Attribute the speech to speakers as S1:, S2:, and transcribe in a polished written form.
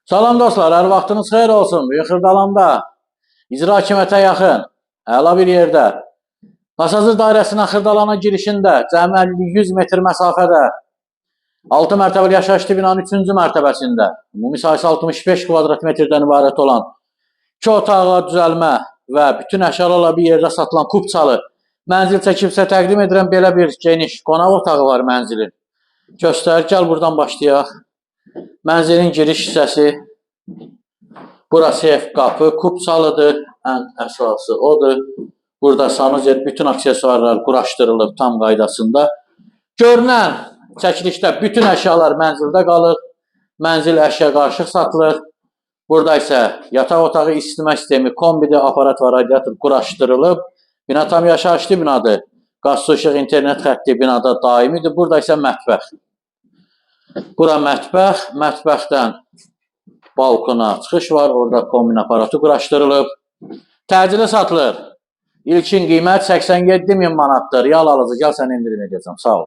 S1: Salam dostlar, hər vaxtınız xeyir olsun. Bu Xırdalanda icra hakimiyyətə yaxın, əla bir yerdə, Pasazır dairəsinin Xırdalana girişində cəmi 100 metr məsafədə 6 mərtəbəli yaşayışlı binanın 3-cü mərtəbəsində ümumi sayısı 65 kvadrat metrdən ibarət olan 2 otaqla düzəlmə və bütün əşyalarla bir yerdə satılan kupçalı mənzil çəkibsə təqdim edirəm. Belə bir geniş qonaq otağı var mənzilin. Göstər, gəl buradan başlayaq. Mənzilin giriş hissəsi, burası ev qapı, kupçalıdır, ən əsası odur. Burada sanuzel bütün aksesuarlar quraşdırılıb tam qaydasında. Görünən çəkilişdə bütün əşyalar mənzildə qalır. Mənzil əşya qarışıq satılır. Burada isə yataq otağı, isitmə sistemi, kombidə aparat və radiator quraşdırılıb. Bina tam yaşayışlı binadır. Qaz, su, işıq, internet xətti binada daimidir. Burada isə mətbəx. Bura mətbəx, mətbəxdən balkona çıxış var. Orada kombin aparatı quraşdırılıb. Təcili satılır. İlkin qiymət 87.000 manatdır. Real alıcı, gəl sən indirim edəcəm. Sağ ol.